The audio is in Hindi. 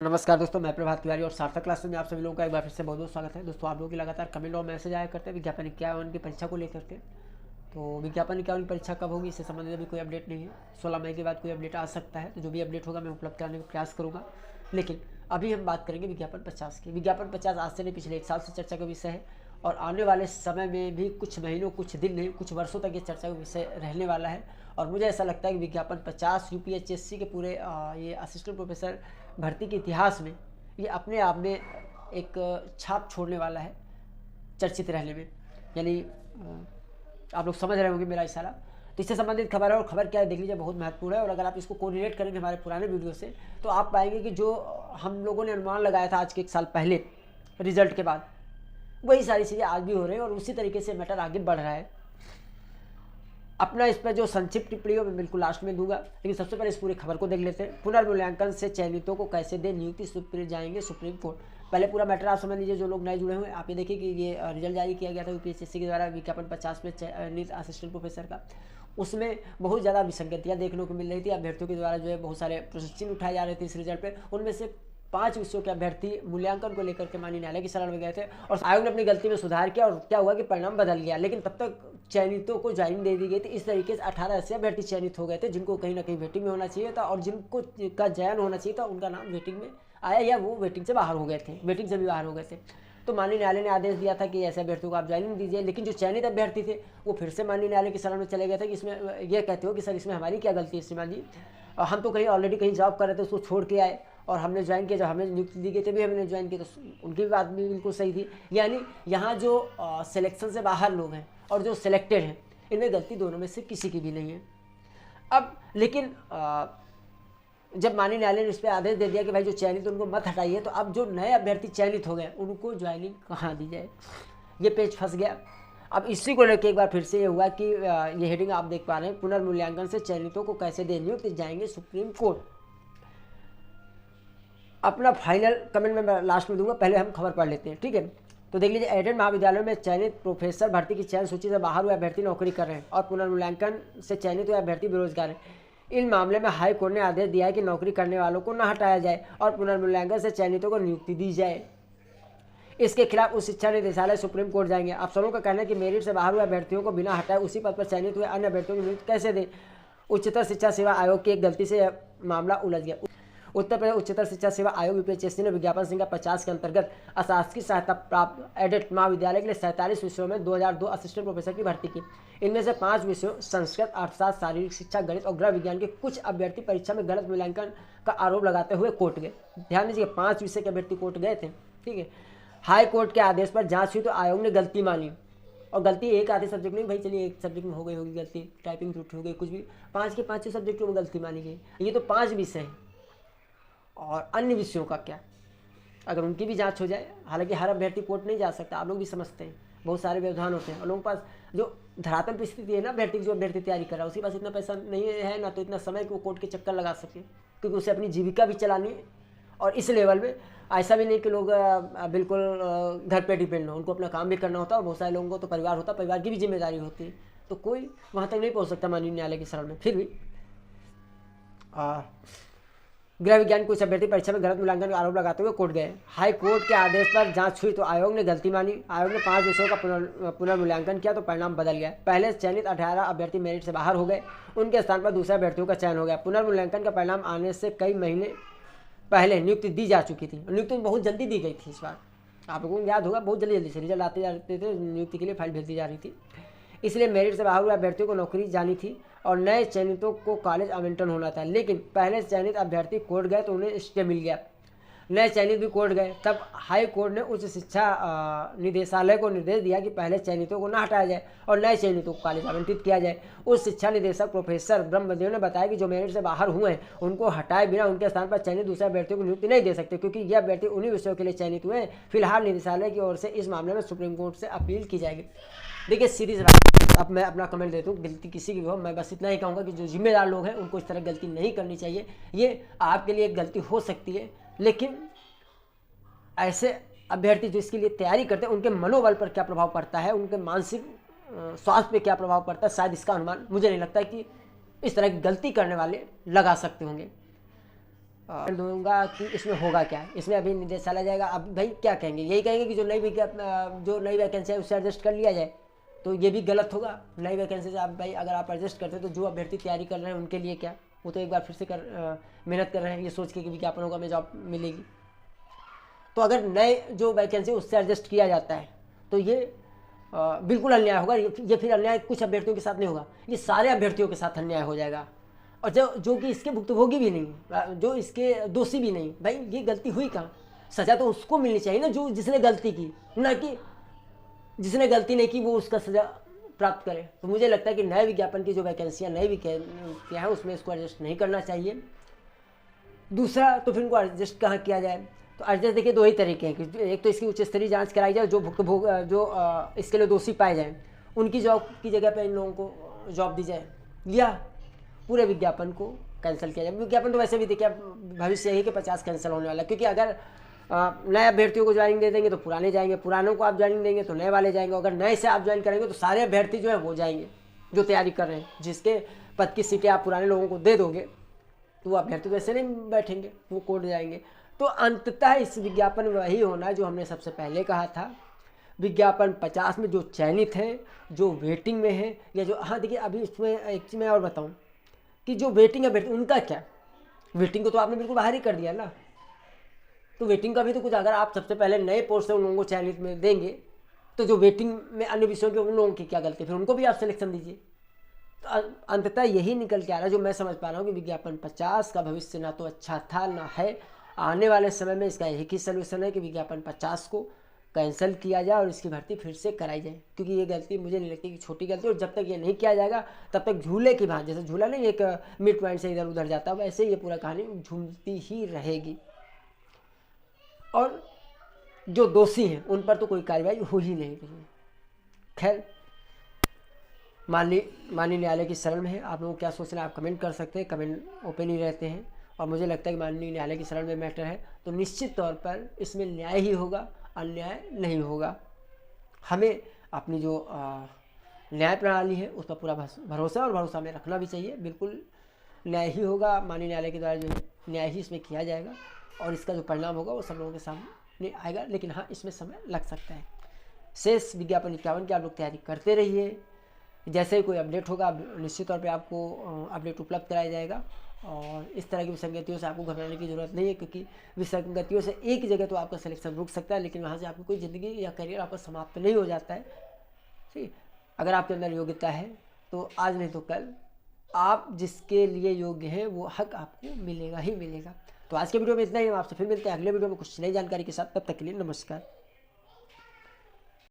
नमस्कार दोस्तों, मैं प्रभात तिवारी और सार्थक क्लास में आप सभी लोगों का एक बार फिर से बहुत बहुत स्वागत है। दोस्तों, आप लोगों की लगातार कमेंट और मैसेज आया करते हैं विज्ञापन क्या है उनकी परीक्षा को लेकर के। तो विज्ञापन क्या उनकी परीक्षा कब होगी इससे संबंधित अभी कोई अपडेट नहीं है। 16 मई के बाद कोई अपडेट आ सकता है, तो जो भी अपडेट होगा मैं उपलब्ध कराने का प्रयास करूँगा। लेकिन अभी हम बात करेंगे विज्ञापन 50 की। विज्ञापन 50 आज से नहीं, पिछले 1 साल से चर्चा का विषय है और आने वाले समय में भी कुछ महीनों, कुछ दिन नहीं, कुछ वर्षों तक ये चर्चा का विषय रहने वाला है। और मुझे ऐसा लगता है कि विज्ञापन 50 यूपीएचएससी के पूरे ये असिस्टेंट प्रोफेसर भर्ती के इतिहास में ये अपने आप में एक छाप छोड़ने वाला है चर्चित रहने में। यानी आप लोग समझ रहे होंगे मेरा इशारा। तो इससे संबंधित खबर है और खबर क्या है देख लीजिए, बहुत महत्वपूर्ण है। और अगर आप इसको कोरिलेट करेंगे हमारे पुराने वीडियो से तो आप पाएंगे कि जो हम लोगों ने अनुमान लगाया था आज के 1 साल पहले रिजल्ट के बाद, वही सारी चीज़ें आज भी हो रही हैं और उसी तरीके से मैटर आगे बढ़ रहा है। अपना इस पर जो संक्षिप्त टिप्पणी हो मैं बिल्कुल लास्ट में दूंगा, लेकिन सबसे पहले इस पूरी खबर को देख लेते हैं। पुनर्मूल्यांकन से चयनितों को कैसे दे नियुक्ति, जाएंगे सुप्रीम कोर्ट। पहले पूरा मैटर आप समझ लीजिए, जो लोग नए जुड़े हुए आप ये देखिए कि ये रिजल्ट जारी किया गया था यूपीएससी के द्वारा विज्ञापन 50 में चयनित असिस्टेंट प्रोफेसर का। उसमें बहुत ज़्यादा विसंगतियाँ देखने को मिल रही थी। अभ्यर्थियों के द्वारा जो है बहुत सारे प्रश्न उठाए जा रहे थे इस रिजल्ट पर। उनमें से 5 विषयों के अभ्यर्थी मूल्यांकन को लेकर के माननीय न्यायालय की शरण में गए थे और आयोग ने अपनी गलती में सुधार किया और क्या हुआ कि परिणाम बदल गया। लेकिन तब तक चयनितों को ज्वाइनिंग दे दी गई थी। इस तरीके से 18 ऐसे अभ्यर्थी चयनित हो गए थे जिनको कहीं ना कहीं वेटिंग में होना चाहिए था और जिनको का चयन होना चाहिए था उनका नाम वेटिंग में आया या वो वेटिंग से बाहर हो गए थे, वेटिंग से भी बाहर हो गए थे। तो माननीय न्यायालय ने आदेश दिया था कि ऐसे अभ्यर्थियों को आप ज्वाइनिंग दीजिए। लेकिन जो चयनित अभ्यर्थी थे वो फिर से माननीय न्यायालय की शरण में चले गए थे कि इसमें ये कहते हो कि सर इसमें हमारी क्या गलती है श्रीमान जी, हम तो कहीं ऑलरेडी कहीं जॉब कर रहे थे उसको छोड़ के आए और हमने ज्वाइन किया, जब हमें नियुक्ति दी गई थी भी हमने ज्वाइन किया। तो उनकी भी बात भी बिल्कुल सही थी। यानी यहाँ जो सिलेक्शन से बाहर लोग हैं और जो सिलेक्टेड हैं, इनमें गलती दोनों में से किसी की भी नहीं है। अब लेकिन जब माननीय न्यायालय ने इस पर आदेश दे दिया कि भाई जो चयनित उनको मत हटाइए, तो अब जो नए अभ्यर्थी चयनित हो गए उनको ज्वाइनिंग कहाँ दी जाए, ये पेच फंस गया। अब इसी को लेकर एक बार फिर से ये हुआ कि ये हेडिंग आप देख पा रहे हैं, पुनर्मूल्यांकन से चयनितों को कैसे दे नियुक्ति, जाएंगे सुप्रीम कोर्ट। अपना फाइनल कमेंट में लास्ट में दूंगा, पहले हम खबर पढ़ लेते हैं, ठीक है। तो देख लीजिए, एडेड महाविद्यालयों में चयनित प्रोफेसर भर्ती की चयन सूची से बाहर हुए अभ्यर्थी नौकरी कर रहे हैं और पुनर्मूल्यांकन से चयनित हुए अभ्यर्थी बेरोजगार हैं। इन मामले में हाई कोर्ट ने आदेश दिया है कि नौकरी करने वालों को न हटाया जाए और पुनर्मूल्यांकन से चयनितों को नियुक्ति दी जाए। इसके खिलाफ उच्च शिक्षा निदेशालय सुप्रीम कोर्ट जाएंगे। अफसरों का कहना है कि मेरिट से बाहर हुए अभ्यर्थियों को बिना हटाए उसी पद पर चयनित हुए अन्य अभ्यर्थियों की नियुक्ति कैसे दें। उच्चतर शिक्षा सेवा आयोग की एक गलती से मामला उलझ गया। उत्तर प्रदेश उच्चतर शिक्षा सेवा आयोग यूपीएचएससी ने विज्ञापन संख्या 50 के अंतर्गत अशासकीय सहायता प्राप्त एडेड महाविद्यालय के लिए 47 विषयों में 2002 असिस्टेंट प्रोफेसर की भर्ती की। इनमें से 5 विषयों संस्कृत, अर्थशास्त्र, शारीरिक शिक्षा, गणित और गृह विज्ञान के कुछ अभ्यर्थी परीक्षा में गलत मूल्यांकन का आरोप लगाते हुए कोर्ट गए। ध्यान दीजिए, 5 विषय के अभ्यर्थी कोर्ट गए थे, ठीक है। हाई कोर्ट के आदेश पर जांच हुई तो आयोग ने गलती मानी और गलती एक आधे सब्जेक्ट नहीं, भाई चलिए एक सब्जेक्ट में हो गई होगी गलती, टाइपिंग त्रुटि हो गई, कुछ भी, 5 के 5 सब्जेक्टों में गलती मानी गई। ये तो 5 विषय हैं और अन्य विषयों का क्या, अगर उनकी भी जांच हो जाए। हालांकि हर अभ्यर्थी कोर्ट नहीं जा सकता, आप लोग भी समझते हैं, बहुत सारे व्यवधान होते हैं और लोगों के पास जो धरातल परिस्थिति है ना, अभ्यर्थी जो अभ्यर्थी तैयारी कर रहा है उसके पास इतना पैसा नहीं है ना, तो इतना समय कि वो कोर्ट के चक्कर लगा सके, क्योंकि उसे अपनी जीविका भी चलानी है। और इस लेवल में ऐसा भी नहीं कि लोग बिल्कुल घर पे डिपेंड हो, उनको अपना काम भी करना होता है और बहुत सारे लोगों को तो परिवार होता है, परिवार की भी जिम्मेदारी होती है, तो कोई वहाँ तक नहीं पहुँच सकता माननीय न्यायालय की शरण में। फिर भी गृह विज्ञान कुछ अभ्यर्थी परीक्षा में गलत मूल्यांकन का आरोप लगाते हुए कोर्ट गए। हाई कोर्ट के आदेश पर जांच हुई तो आयोग ने गलती मानी। आयोग ने 5 विषयों का पुनर्मूल्यांकन किया तो परिणाम बदल गया। पहले चयनित 18 अभ्यर्थी मेरिट से बाहर हो गए, उनके स्थान पर दूसरे अभ्यर्थियों का चयन हो गया। पुनर्मूल्यांकन का परिणाम आने से कई महीने पहले नियुक्ति दी जा चुकी थी। नियुक्ति बहुत जल्दी दी गई थी इस बार, आप लोगों को याद होगा, बहुत जल्दी से रिजल्ट आते जाते थे, नियुक्ति के लिए फाइल भेजती जा रही थी। इसलिए मेरिट से बाहर हुए अभ्यर्थियों को नौकरी जानी थी और नए चयनितों को कॉलेज आवंटन होना था। लेकिन पहले चयनित अभ्यर्थी कोर्ट गए तो उन्हें स्टे मिल गया, नए चयनित भी कोर्ट गए। तब हाई कोर्ट ने उच्च शिक्षा निदेशालय को निर्देश दिया कि पहले चयनितों को न हटाया जाए और नए चयनितों को कॉलेज आवंटित किया जाए। उच्च शिक्षा निदेशक प्रोफेसर ब्रह्मदेव ने बताया कि जो मेरिट से बाहर हुए हैं उनको हटाए बिना उनके स्थान पर चयनित दूसरे अभ्यर्थियों को नियुक्ति नहीं दे सकते, क्योंकि ये अभ्यर्थी उन्हीं विषयों के लिए चयनित हुए हैं। फिलहाल निदेशालय की ओर से इस मामले में सुप्रीम कोर्ट से अपील की जाएगी। देखिए सीरीज, अब मैं अपना कमेंट देता हूँ, गलती किसी की भी हो, मैं बस इतना ही कहूँगा कि जो जिम्मेदार लोग हैं उनको इस तरह गलती नहीं करनी चाहिए। ये आपके लिए एक गलती हो सकती है, लेकिन ऐसे अभ्यर्थी जो इसके लिए तैयारी करते हैं उनके मनोबल पर क्या प्रभाव पड़ता है, उनके मानसिक स्वास्थ्य पे क्या प्रभाव पड़ता है, शायद इसका अनुमान मुझे नहीं लगता है कि इस तरह की गलती करने वाले लगा सकते होंगे। दूंगा कि इसमें होगा क्या, इसमें अभी निदेशालय जाएगा। अब भाई क्या कहेंगे, यही कहेंगे कि जो नई वैकेंसी है उससे एडजस्ट कर लिया जाए, तो ये भी गलत होगा। नई वैकेंसी से आप भाई अगर आप एडजस्ट करते हो तो जो अभ्यर्थी तैयारी कर रहे हैं उनके लिए क्या, वो तो एक बार फिर से मेहनत कर रहे हैं ये सोच के कि विज्ञापन होगा हमें जॉब मिलेगी। तो अगर नए जो वैकेंसी उससे एडजस्ट किया जाता है तो ये बिल्कुल अन्याय होगा। ये फिर अन्याय कुछ अभ्यर्थियों के साथ नहीं होगा, ये सारे अभ्यर्थियों के साथ अन्याय हो जाएगा। और जो कि इसके भुक्तभोगी भी नहीं, जो इसके दोषी भी नहीं, भाई ये गलती हुई कहाँ, सज़ा तो उसको मिलनी चाहिए ना जिसने गलती की, ना कि जिसने गलती नहीं की वो उसका सज़ा प्राप्त करे। तो मुझे लगता है कि नए विज्ञापन की जो वैकेंसियाँ नई वैकेंसियाँ हैं उसमें इसको एडजस्ट नहीं करना चाहिए। दूसरा, तो फिर इनको एडजस्ट कहाँ किया जाए, तो एडजस्ट देखिए दो ही तरीके हैं कि एक तो इसकी उच्च स्तरीय जांच कराई जाए, जो इसके लिए दोषी पाए जाएँ उनकी जॉब की जगह पर इन लोगों को जॉब दी जाए, या पूरे विज्ञापन को कैंसिल किया जाए। विज्ञापन तो वैसे भी देखिए भविष्य यही कि 50 कैंसिल होने वाला है, क्योंकि अगर नए अभ्यर्थियों को ज्वाइनिंग दे देंगे तो पुराने जाएंगे, पुरानों को आप ज्वाइनिंग देंगे तो नए वाले जाएंगे, अगर नए से आप ज्वाइन करेंगे तो सारे अभ्यर्थी जो है वो जाएंगे जो तैयारी कर रहे हैं। जिसके पद की सीटें आप पुराने लोगों को दे दोगे तो वो अभ्यर्थी वैसे नहीं बैठेंगे, वो कोर्ट जाएंगे। तो अंततः इस विज्ञापन में वही होना जो हमने सबसे पहले कहा था, विज्ञापन 50 में जो चयनित हैं, जो वेटिंग में है, या जो, हाँ देखिए अभी इसमें एक चीज़ मैं और बताऊँ कि जो वेटिंग है उनका क्या, वेटिंग को तो आपने बिल्कुल बाहर ही कर दिया ना। तो वेटिंग का भी तो कुछ, अगर आप सबसे पहले नए पोस्ट से उन लोगों को चयनित में देंगे तो जो वेटिंग में अन्य विषयों के उन लोगों की क्या गलती, फिर उनको भी आप सिलेक्शन दीजिए। तो अंततः यही निकल के आ रहा है जो मैं समझ पा रहा हूँ कि विज्ञापन 50 का भविष्य ना तो अच्छा था ना है। आने वाले समय में इसका एक ही सोल्यूशन है कि विज्ञापन 50 को कैंसिल किया जाए और इसकी भर्ती फिर से कराई जाए, क्योंकि ये गलती मुझे नहीं लगती कि छोटी गलती, और जब तक ये नहीं किया जाएगा तब तक झूले की भांति, जैसे झूला नहीं एक मिड पॉइंट से इधर उधर जाता है, वैसे ये पूरा कहानी झूलती ही रहेगी। और जो दोषी हैं उन पर तो कोई कार्रवाई हो ही नहीं रही है। खैर, माननीय न्यायालय की शरण में है, आप लोग क्या सोच रहे हैं आप कमेंट कर सकते हैं, कमेंट ओपन ही रहते हैं। और मुझे लगता है कि माननीय न्यायालय की शरण में मैटर है तो निश्चित तौर पर इसमें न्याय ही होगा, अन्याय नहीं होगा। हमें अपनी जो न्याय प्रणाली है उस पर पूरा भरोसा और भरोसा में रखना भी चाहिए। बिल्कुल न्याय ही होगा, माननीय न्यायालय के द्वारा जो है न्याय ही इसमें किया जाएगा और इसका जो परिणाम होगा वो सब लोगों के सामने आएगा। लेकिन हाँ, इसमें समय लग सकता है। शेष विज्ञापन 51 की आप लोग तैयारी करते रहिए, जैसे ही कोई अपडेट होगा निश्चित तौर पे आपको अपडेट उपलब्ध कराया जाएगा। और इस तरह की विसंगतियों से आपको घबराने की ज़रूरत नहीं है, क्योंकि विसंगतियों से एक जगह तो आपका सिलेक्शन रुक सकता है, लेकिन वहाँ से आपकी कोई ज़िंदगी या करियर आपका समाप्त नहीं हो जाता है। ठीक, अगर आपके अंदर योग्यता है तो आज नहीं तो कल आप जिसके लिए योग्य हैं वो हक आपको मिलेगा ही मिलेगा। तो आज के वीडियो में इतना ही, हम आपसे फिर मिलते हैं अगले वीडियो में कुछ नई जानकारी के साथ। तब तक के लिए नमस्कार।